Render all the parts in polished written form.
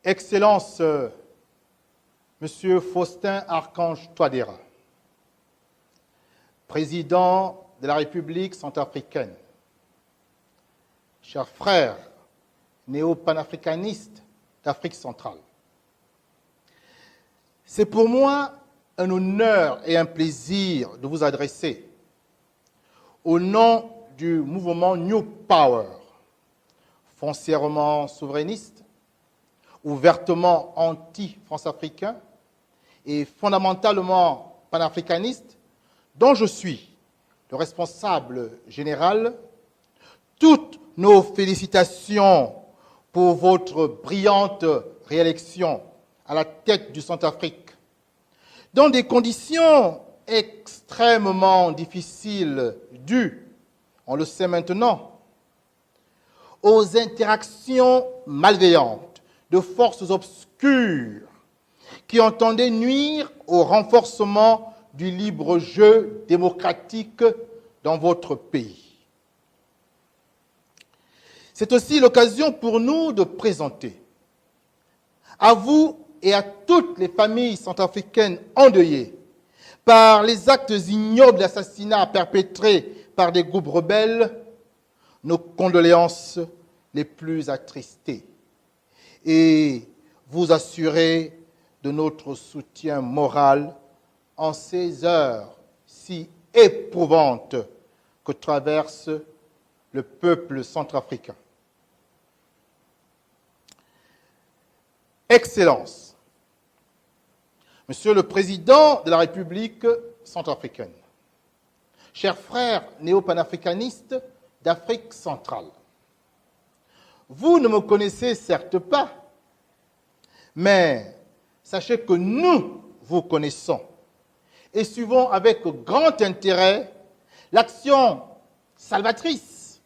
Excellence, Monsieur Faustin Archange Touadéra, Président de la République centrafricaine, chers frères néo-panafricanistes d'Afrique centrale, c'est pour moi un honneur et un plaisir de vous adresser au nom du mouvement New Power, foncièrement souverainiste, ouvertement anti-France-africain et fondamentalement panafricaniste, dont je suis le responsable général. Toutes nos félicitations pour votre brillante réélection à la tête du Centrafrique, dans des conditions extrêmement difficiles dues, on le sait maintenant, aux interactions malveillantes de forces obscures qui entendaient nuire au renforcement du libre jeu démocratique dans votre pays. C'est aussi l'occasion pour nous de présenter à vous et à toutes les familles centrafricaines endeuillées par les actes ignobles d'assassinat perpétrés par des groupes rebelles nos condoléances les plus attristées et vous assurer de notre soutien moral en ces heures si éprouvantes que traverse le peuple centrafricain. Excellence, Monsieur le Président de la République centrafricaine, chers frères néo-panafricanistes d'Afrique centrale, vous ne me connaissez certes pas, mais sachez que nous vous connaissons et suivons avec grand intérêt l'action salvatrice,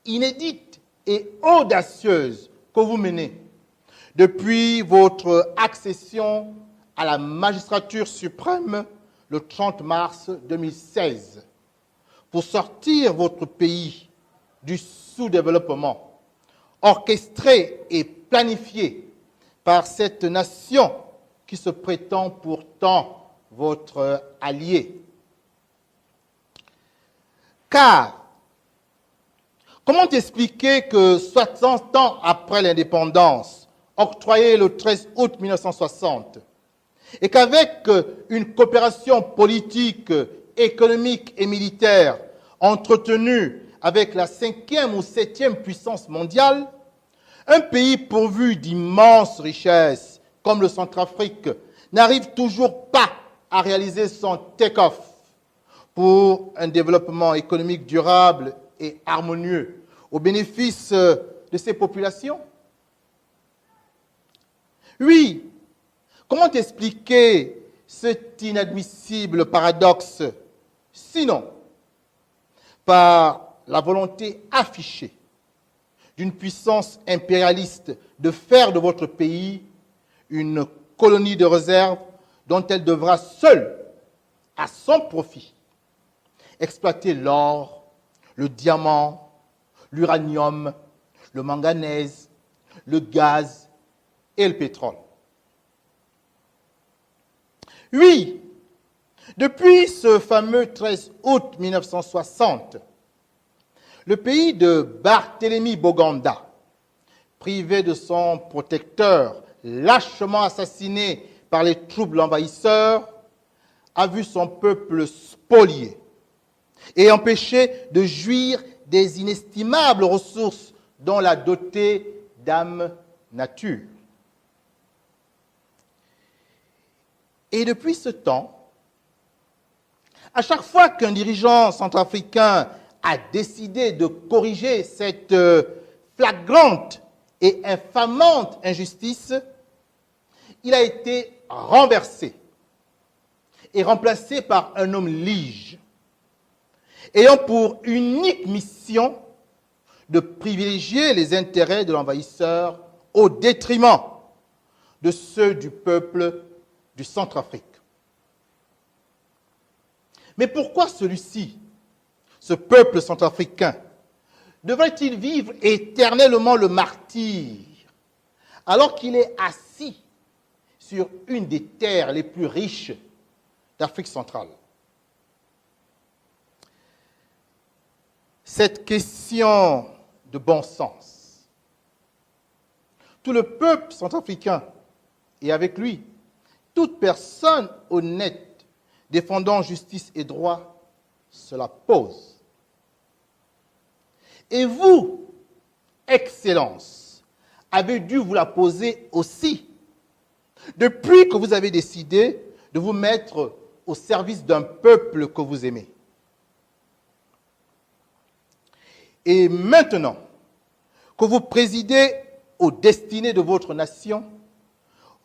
inédite et audacieuse que vous menez depuis votre accession à la magistrature suprême le 30 mars 2016 pour sortir votre pays du sous-développement orchestré et planifié par cette nation qui se prétend pourtant votre allié. Car, comment expliquer que 60 ans après l'indépendance, octroyée le 13 août 1960, et qu'avec une coopération politique, économique et militaire entretenue avec la 5e ou 7e puissance mondiale, un pays pourvu d'immenses richesses comme le Centrafrique n'arrive toujours pas à réaliser son take-off pour un développement économique durable et harmonieux au bénéfice de ses populations? Oui, comment expliquer cet inadmissible paradoxe, sinon par la volonté affichée d'une puissance impérialiste de faire de votre pays une colonie de réserve dont elle devra seule, à son profit, exploiter l'or, le diamant, l'uranium, le manganèse, le gaz et le pétrole. Oui, depuis ce fameux 13 août 1960, le pays de Barthélemy Boganda, privé de son protecteur, lâchement assassiné par les troupes envahisseurs, a vu son peuple spolié et empêché de jouir des inestimables ressources dont l'a doté Dame Nature. Et depuis ce temps, à chaque fois qu'un dirigeant centrafricain a décidé de corriger cette flagrante et infamante injustice, il a été renversé et remplacé par un homme lige, ayant pour unique mission de privilégier les intérêts de l'envahisseur au détriment de ceux du peuple du Centrafrique. Mais pourquoi celui-ci, ce peuple centrafricain, devrait-il vivre éternellement le martyre alors qu'il est assis sur une des terres les plus riches d'Afrique centrale? Cette question de bon sens, tout le peuple centrafricain et avec lui, toute personne honnête défendant justice et droit se la pose. Et vous, Excellence, avez dû vous la poser aussi, depuis que vous avez décidé de vous mettre au service d'un peuple que vous aimez. Et maintenant que vous présidez aux destinées de votre nation,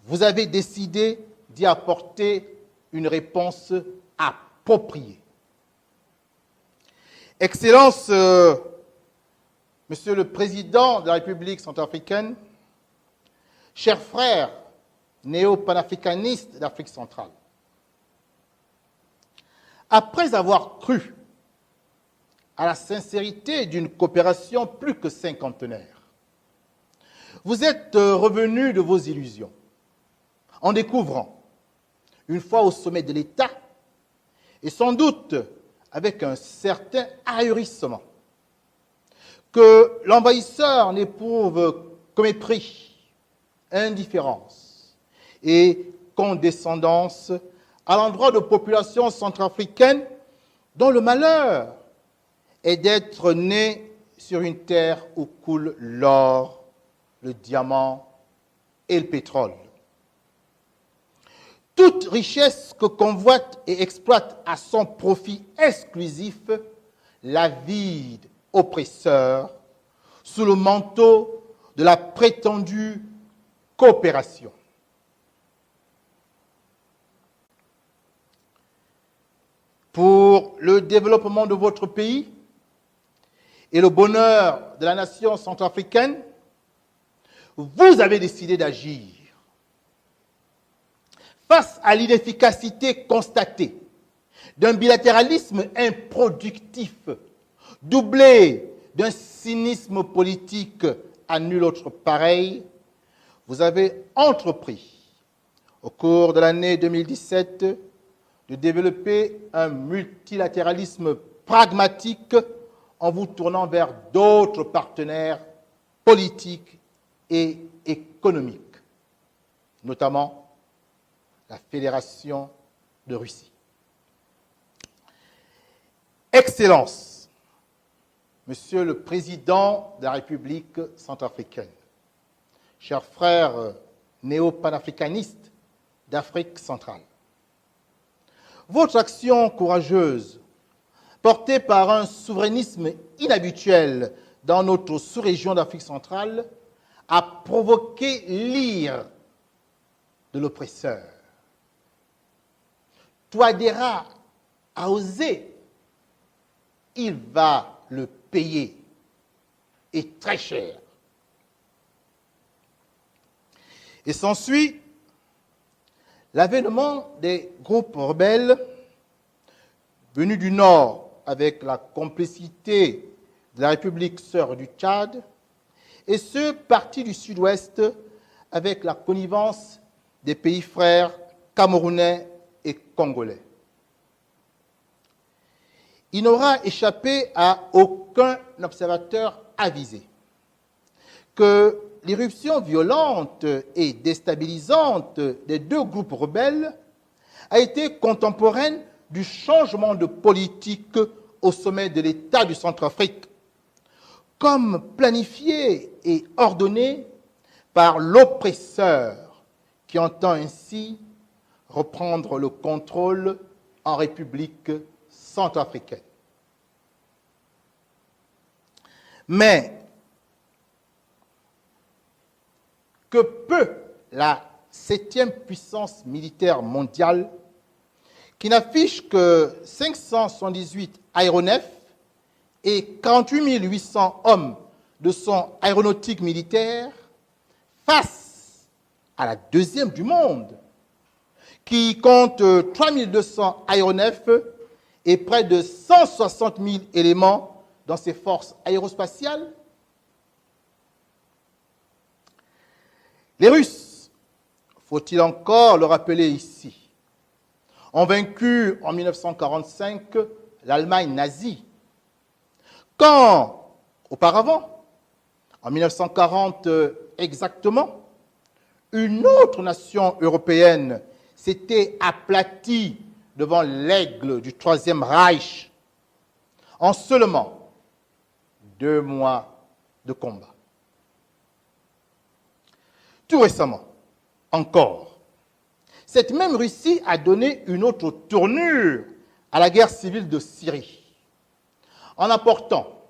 vous avez décidé d'y apporter une réponse appropriée. Excellence, Monsieur le Président de la République centrafricaine, chers frères néo-panafricanistes d'Afrique centrale, après avoir cru à la sincérité d'une coopération plus que cinquantenaire, vous êtes revenus de vos illusions en découvrant, une fois au sommet de l'État, et sans doute avec un certain ahurissement, que l'envahisseur n'éprouve que mépris, indifférence et condescendance à l'endroit de populations centrafricaines dont le malheur est d'être nées sur une terre où coule l'or, le diamant et le pétrole. Toute richesse que convoite et exploite à son profit exclusif l'avide oppresseur sous le manteau de la prétendue coopération. Pour le développement de votre pays et le bonheur de la nation centrafricaine, vous avez décidé d'agir. Face à l'inefficacité constatée d'un bilatéralisme improductif, doublé d'un cynisme politique à nul autre pareil, vous avez entrepris, au cours de l'année 2017, de développer un multilatéralisme pragmatique en vous tournant vers d'autres partenaires politiques et économiques, notamment la Fédération de Russie. Excellence, Monsieur le Président de la République centrafricaine, chers frères néo-panafricanistes d'Afrique centrale, votre action courageuse, portée par un souverainisme inhabituel dans notre sous-région d'Afrique centrale, a provoqué l'ire de l'oppresseur. Touadéra a osé, il va le payer, et très cher. Et s'ensuit l'avènement des groupes rebelles venus du Nord avec la complicité de la République sœur du Tchad et ceux partis du Sud-Ouest avec la connivence des pays frères camerounais et congolais. Il n'aura échappé à aucun observateur avisé que l'irruption violente et déstabilisante des deux groupes rebelles a été contemporaine du changement de politique au sommet de l'État du Centrafrique, comme planifié et ordonné par l'oppresseur qui entend ainsi reprendre le contrôle en République centrafricaine. Mais que peut la 7e puissance militaire mondiale, qui n'affiche que 578 aéronefs et 48 800 hommes de son aéronautique militaire, face à la deuxième du monde, qui compte 3200 aéronefs et près de 160 000 éléments dans ses forces aérospatiales? Les Russes, faut-il encore le rappeler ici, ont vaincu en 1945 l'Allemagne nazie, quand, auparavant, en 1940 exactement, une autre nation européenne s'était aplatie devant l'aigle du Troisième Reich en seulement 2 mois de combat. Tout récemment, encore, cette même Russie a donné une autre tournure à la guerre civile de Syrie, en apportant,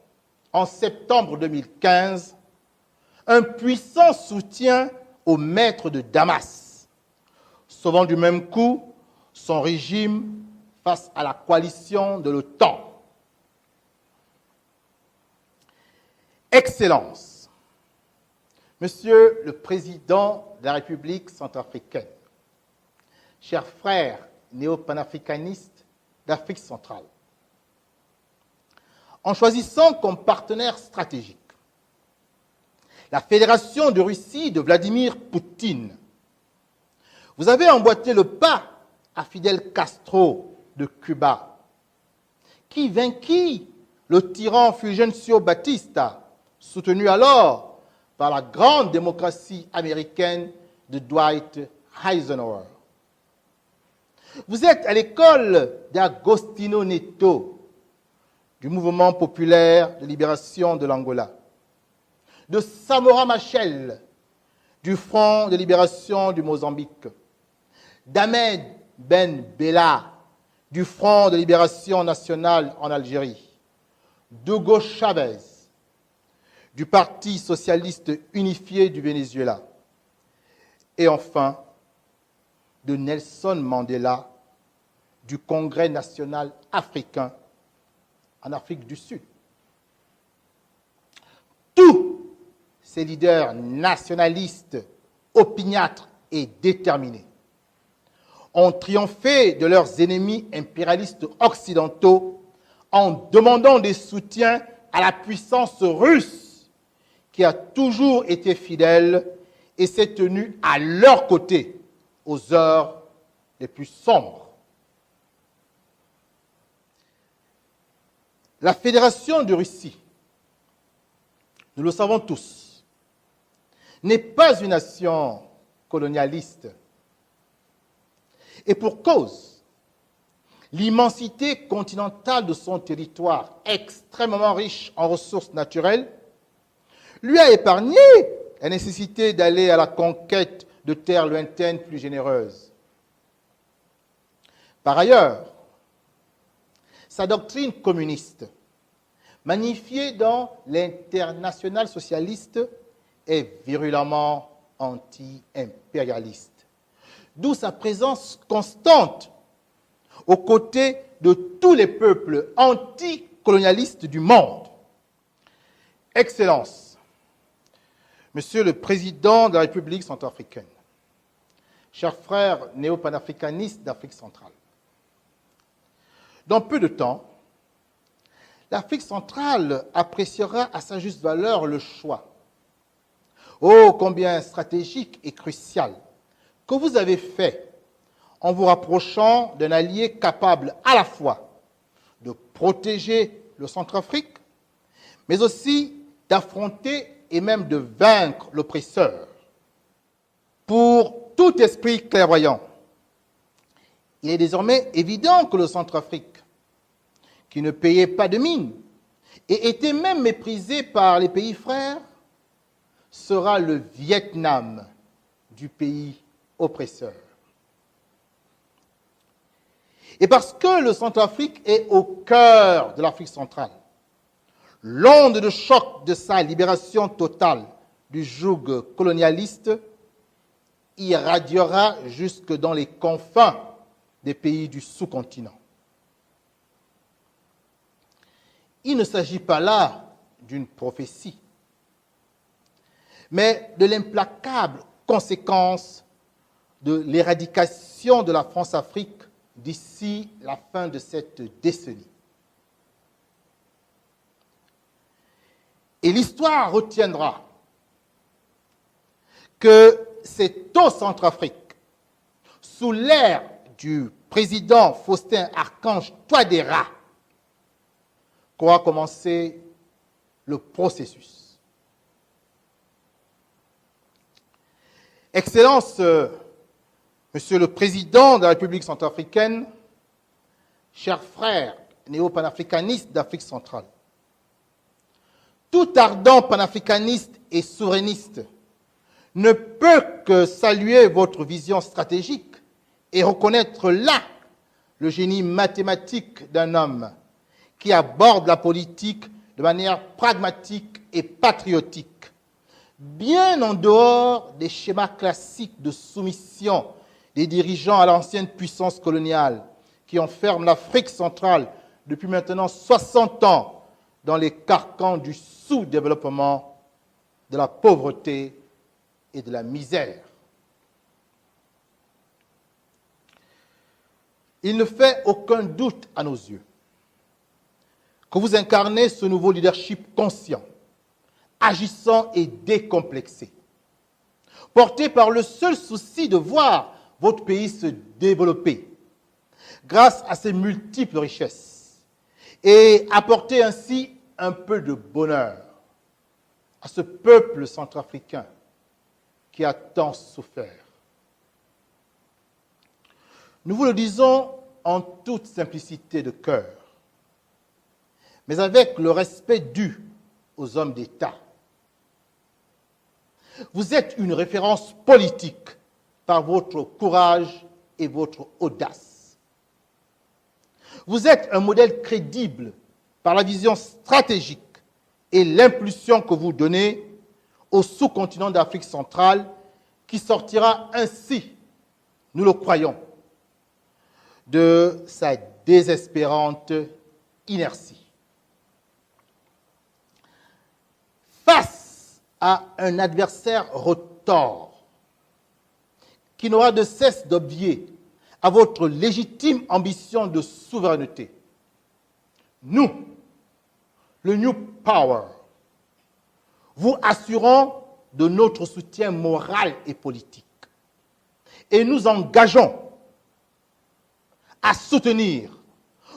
en septembre 2015, un puissant soutien au maître de Damas, sauvant du même coup son régime face à la coalition de l'OTAN. Excellences, Monsieur le Président de la République centrafricaine, chers frères néo-panafricanistes d'Afrique centrale, en choisissant comme partenaire stratégique la Fédération de Russie de Vladimir Poutine, vous avez emboîté le pas à Fidel Castro de Cuba, qui vainquit le tyran Fulgencio Batista, soutenu alors par la grande démocratie américaine de Dwight Eisenhower. Vous êtes à l'école d'Agostinho Neto, du mouvement populaire de libération de l'Angola, de Samora Machel, du Front de libération du Mozambique, d'Ahmed Ben Bella, du Front de libération nationale en Algérie, d'Hugo Chavez, du Parti socialiste unifié du Venezuela, et enfin de Nelson Mandela, du Congrès national africain en Afrique du Sud. Tous ces leaders nationalistes, opiniâtres et déterminés ont triomphé de leurs ennemis impérialistes occidentaux en demandant des soutiens à la puissance russe qui a toujours été fidèle et s'est tenue à leur côté aux heures les plus sombres. La Fédération de Russie, nous le savons tous, n'est pas une nation colonialiste. Et pour cause, l'immensité continentale de son territoire, extrêmement riche en ressources naturelles, lui a épargné la nécessité d'aller à la conquête de terres lointaines plus généreuses. Par ailleurs, sa doctrine communiste, magnifiée dans l'Internationale socialiste, est virulemment anti-impérialiste, d'où sa présence constante aux côtés de tous les peuples anticolonialistes du monde. Excellences, Monsieur le Président de la République centrafricaine, chers frères néo-panafricanistes d'Afrique centrale, dans peu de temps, l'Afrique centrale appréciera à sa juste valeur le choix, ô combien stratégique et crucial, que vous avez fait en vous rapprochant d'un allié capable à la fois de protéger le Centrafrique, mais aussi d'affronter et même de vaincre l'oppresseur. Pour tout esprit clairvoyant, il est désormais évident que le Centrafrique, qui ne payait pas de mine et était même méprisé par les pays frères, sera le Vietnam du pays oppresseur. Et parce que le Centrafrique est au cœur de l'Afrique centrale, l'onde de choc de sa libération totale du joug colonialiste irradiera jusque dans les confins des pays du sous-continent. Il ne s'agit pas là d'une prophétie, mais de l'implacable conséquence de l'éradication de la France-Afrique d'ici la fin de cette décennie. Et l'histoire retiendra que c'est au Centrafrique, sous l'ère du président Faustin Archange Touadéra, qu'aura commencé le processus. Excellence, Monsieur le Président de la République centrafricaine, chers frères néo-panafricanistes d'Afrique centrale, tout ardent panafricaniste et souverainiste ne peut que saluer votre vision stratégique et reconnaître là le génie mathématique d'un homme qui aborde la politique de manière pragmatique et patriotique, bien en dehors des schémas classiques de soumission des dirigeants à l'ancienne puissance coloniale qui enferment l'Afrique centrale depuis maintenant 60 ans dans les carcans du sous-développement, de la pauvreté et de la misère. Il ne fait aucun doute à nos yeux que vous incarnez ce nouveau leadership conscient, agissant et décomplexé, porté par le seul souci de voir votre pays se développer grâce à ses multiples richesses et apporter ainsi un peu de bonheur à ce peuple centrafricain qui a tant souffert. Nous vous le disons en toute simplicité de cœur, mais avec le respect dû aux hommes d'État. Vous êtes une référence politique par votre courage et votre audace. Vous êtes un modèle crédible par la vision stratégique et l'impulsion que vous donnez au sous-continent d'Afrique centrale qui sortira ainsi, nous le croyons, de sa désespérante inertie. Face à un adversaire retors qui n'aura de cesse d'obvier à votre légitime ambition de souveraineté, nous, le New Power, vous assurons de notre soutien moral et politique et nous engageons à soutenir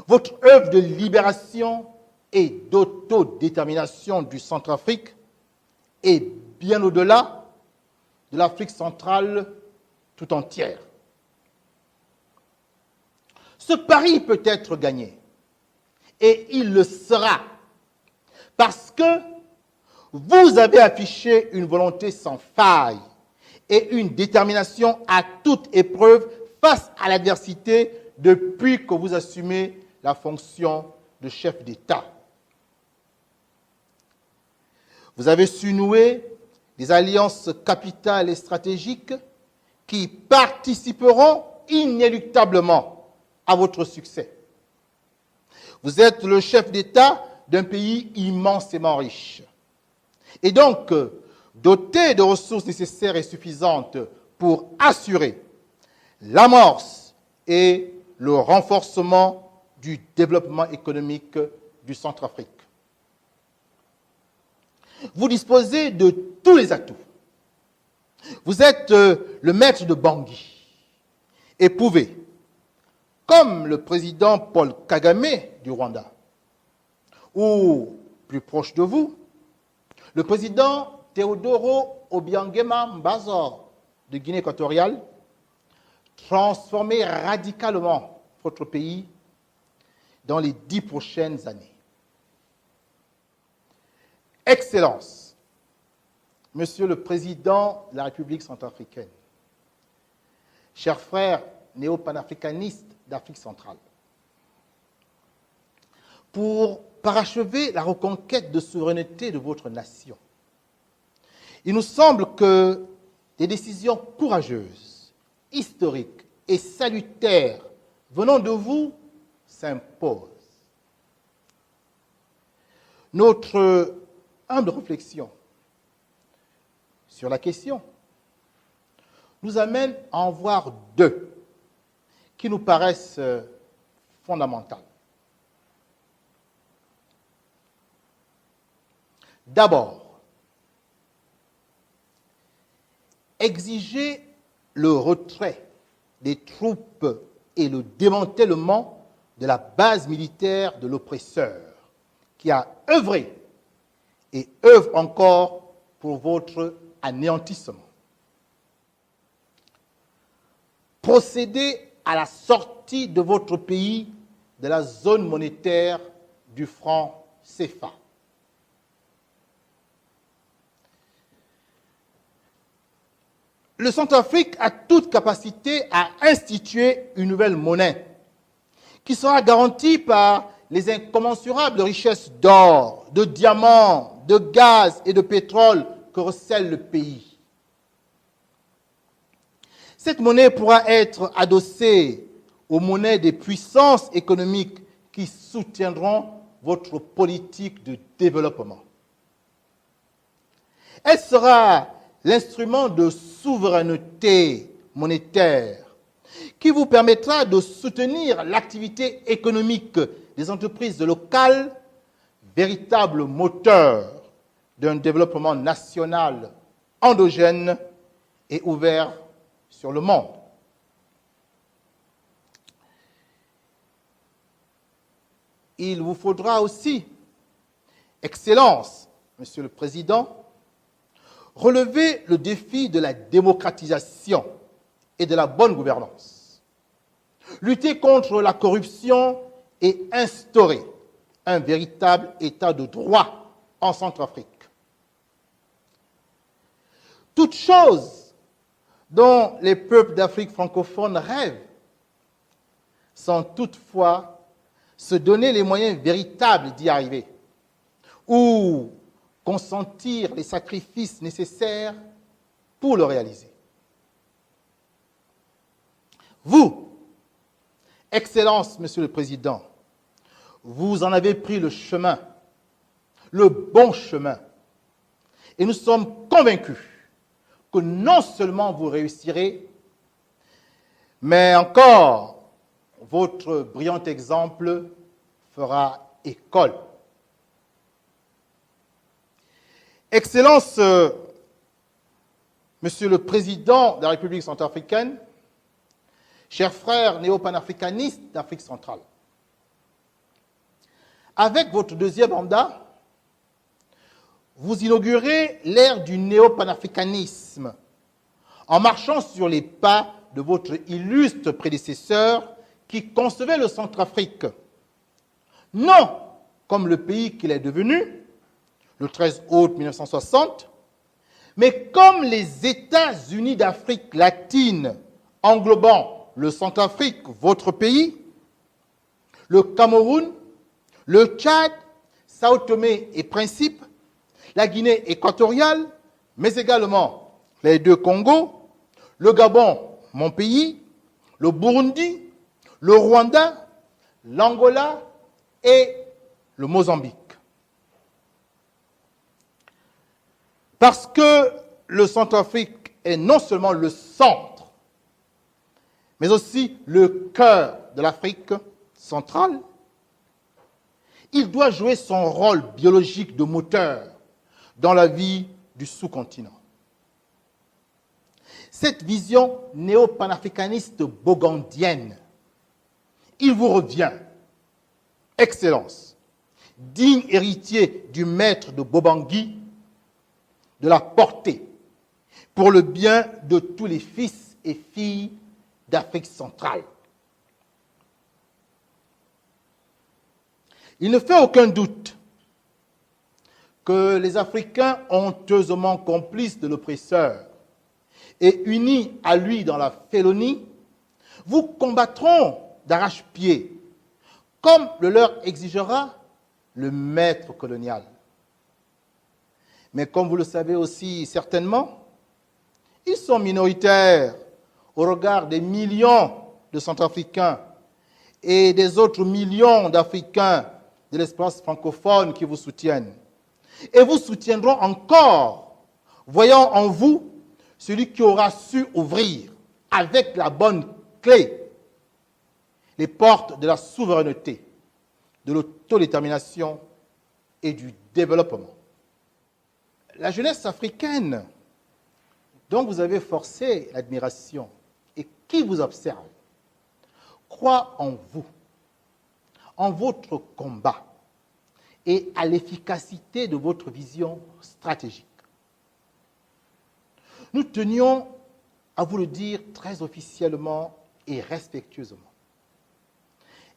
votre œuvre de libération et d'autodétermination du Centrafrique et bien au-delà de l'Afrique centrale tout entière. Ce pari peut être gagné et il le sera parce que vous avez affiché une volonté sans faille et une détermination à toute épreuve face à l'adversité depuis que vous assumez la fonction de chef d'État. Vous avez su nouer des alliances capitales et stratégiques qui participeront inéluctablement à votre succès. Vous êtes le chef d'État d'un pays immensément riche et donc doté de ressources nécessaires et suffisantes pour assurer l'amorce et le renforcement du développement économique du Centrafrique. Vous disposez de tous les atouts. Vous êtes le maître de Bangui et pouvez, comme le président Paul Kagame du Rwanda, ou plus proche de vous, le président Teodoro Obiangema Mbazor de Guinée équatoriale, transformer radicalement votre pays dans les 10 prochaines années. Excellence, Monsieur le Président de la République centrafricaine, chers frères néo-panafricanistes d'Afrique centrale, pour parachever la reconquête de souveraineté de votre nation, il nous semble que des décisions courageuses, historiques et salutaires venant de vous s'impose. Notre humble réflexion sur la question nous amène à en voir deux qui nous paraissent fondamentales. D'abord, exiger le retrait des troupes et le démantèlement de la base militaire de l'oppresseur qui a œuvré et œuvre encore pour votre anéantissement. Procéder à la sortie de votre pays de la zone monétaire du franc CFA. Le Centrafrique a toute capacité à instituer une nouvelle monnaie qui sera garantie par les incommensurables richesses d'or, de diamants, de gaz et de pétrole que recèle le pays. Cette monnaie pourra être adossée aux monnaies des puissances économiques qui soutiendront votre politique de développement. Elle sera l'instrument de souveraineté monétaire qui vous permettra de soutenir l'activité économique des entreprises locales, véritable moteur d'un développement national endogène et ouvert sur le monde. Il vous faudra aussi, Excellence, Monsieur le Président, relever le défi de la démocratisation et de la bonne gouvernance, lutter contre la corruption et instaurer un véritable état de droit en Centrafrique. Toutes choses dont les peuples d'Afrique francophone rêvent sans toutefois se donner les moyens véritables d'y arriver ou consentir les sacrifices nécessaires pour le réaliser. Vous, Excellence, Monsieur le Président, vous en avez pris le chemin, le bon chemin, et nous sommes convaincus que non seulement vous réussirez, mais encore votre brillant exemple fera école. Excellence, Monsieur le Président de la République centrafricaine, chers frères néo-panafricanistes d'Afrique centrale, avec votre deuxième mandat, vous inaugurez l'ère du néo-panafricanisme en marchant sur les pas de votre illustre prédécesseur qui concevait le Centrafrique, non comme le pays qu'il est devenu, le 13 août 1960, mais comme les États-Unis d'Afrique latine, englobant le Centrafrique, votre pays, le Cameroun, le Tchad, Sao Tomé et Principe, la Guinée équatoriale, mais également les deux Congos, le Gabon, mon pays, le Burundi, le Rwanda, l'Angola et le Mozambique. Parce que le Centrafrique est non seulement le centre, mais aussi le cœur de l'Afrique centrale, il doit jouer son rôle biologique de moteur dans la vie du sous-continent. Cette vision néo-panafricaniste bogandienne, il vous revient, Excellence, digne héritier du maître de Bobangui, de la porter pour le bien de tous les fils et filles d'Afrique centrale. Il ne fait aucun doute que les Africains, honteusement complices de l'oppresseur et unis à lui dans la félonie, vous combattront d'arrache-pied, comme le leur exigera le maître colonial. Mais comme vous le savez aussi certainement, ils sont minoritaires au regard des millions de Centrafricains et des autres millions d'Africains de l'espace francophone qui vous soutiennent. Et vous soutiendront encore, voyant en vous celui qui aura su ouvrir avec la bonne clé les portes de la souveraineté, de l'autodétermination et du développement. La jeunesse africaine, dont vous avez forcé l'admiration et qui vous observe, croit en vous, en votre combat et à l'efficacité de votre vision stratégique. Nous tenions à vous le dire très officiellement et respectueusement.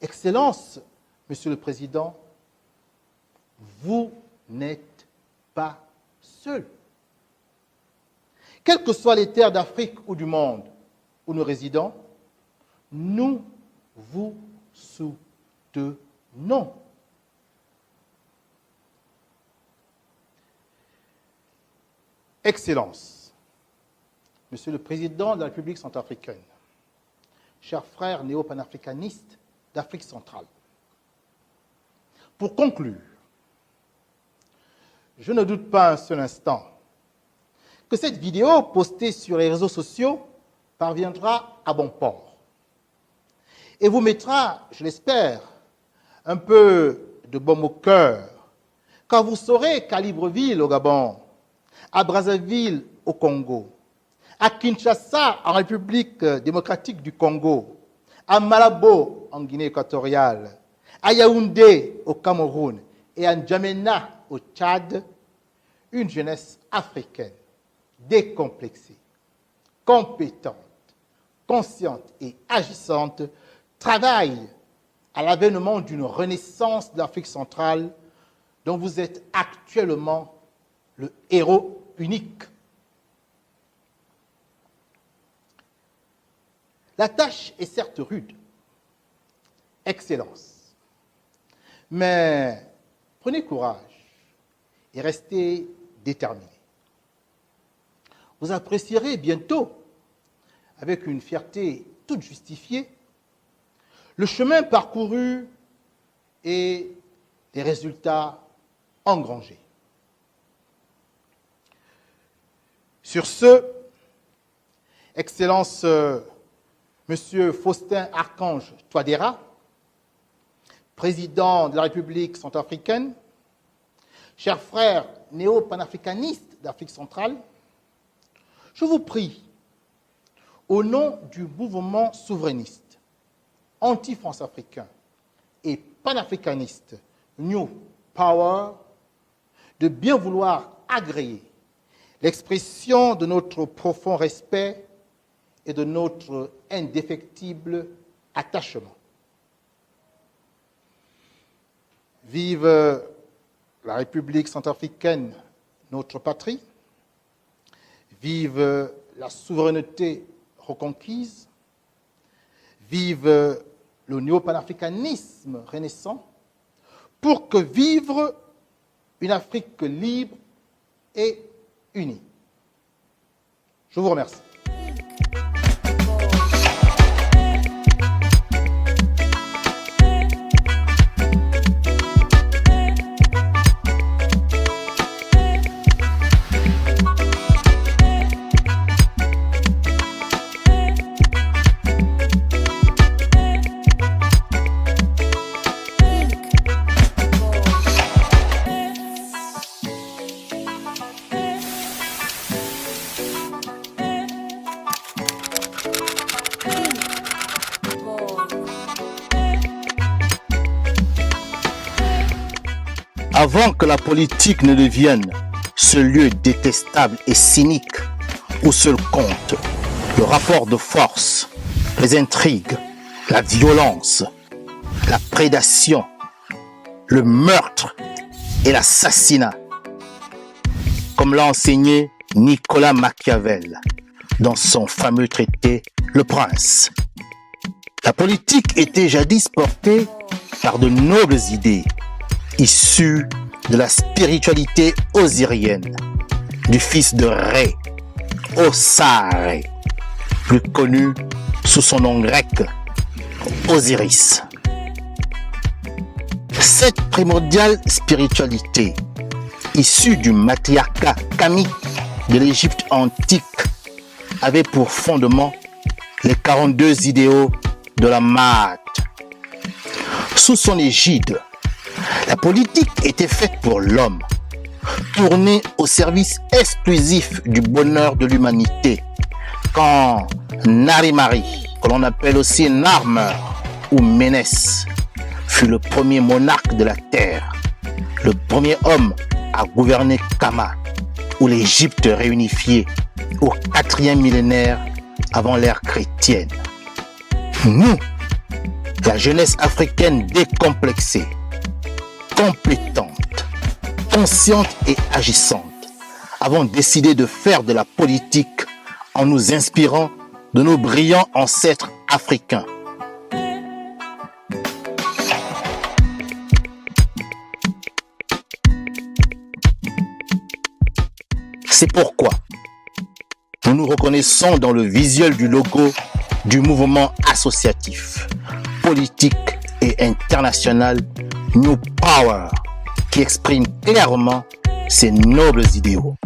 Excellence, Monsieur le Président, vous n'êtes pas seul. Quelles que soient les terres d'Afrique ou du monde où nous résidons, nous vous soutenons. Excellence, Monsieur le Président de la République centrafricaine, chers frères néo-panafricanistes d'Afrique centrale, pour conclure, je ne doute pas un seul instant que cette vidéo postée sur les réseaux sociaux parviendra à bon port et vous mettra, je l'espère, un peu de baume au cœur, quand vous saurez qu'à Libreville au Gabon, à Brazzaville au Congo, à Kinshasa en République démocratique du Congo, à Malabo en Guinée équatoriale, à Yaoundé au Cameroun et à N'Djamena au Tchad, une jeunesse africaine décomplexée, compétente, consciente et agissante travaille à l'avènement d'une renaissance de l'Afrique centrale dont vous êtes actuellement le héros unique. La tâche est certes rude, Excellence, mais prenez courage et restez déterminés. Vous apprécierez bientôt, avec une fierté toute justifiée, le chemin parcouru et les résultats engrangés. Sur ce, Excellence Monsieur Faustin Archange Touadéra, président de la République centrafricaine, chers frères néo-panafricanistes d'Afrique centrale, je vous prie, au nom du mouvement souverainiste, anti-France-africain et panafricaniste New Power, de bien vouloir agréer l'expression de notre profond respect et de notre indéfectible attachement. Vive la République centrafricaine, notre patrie. Vive la souveraineté reconquise. Vive le néo-panafricanisme renaissant. Pour que vive une Afrique libre et unie. Je vous remercie. Avant que la politique ne devienne ce lieu détestable et cynique où seul compte le rapport de force, les intrigues, la violence, la prédation, le meurtre et l'assassinat, comme l'a enseigné Nicolas Machiavel dans son fameux traité Le Prince. La politique était jadis portée par de nobles idées, issu de la spiritualité osirienne, du fils de Ré, Osare, plus connu sous son nom grec, Osiris. Cette primordiale spiritualité, issue du matriarcat kamique de l'Égypte antique, avait pour fondement les 42 idéaux de la Maat. Sous son égide, la politique était faite pour l'homme, tournée au service exclusif du bonheur de l'humanité. Quand Narimari, que l'on appelle aussi Narmer ou Ménès, fut le premier monarque de la terre, le premier homme à gouverner Kama, ou l'Égypte réunifiée au 4e millénaire avant l'ère chrétienne. Nous, la jeunesse africaine décomplexée, compétente, consciente et agissante, avons décidé de faire de la politique en nous inspirant de nos brillants ancêtres africains. C'est pourquoi nous nous reconnaissons dans le visuel du logo du mouvement associatif, politique et international New Power, qui exprime clairement ces nobles idéaux.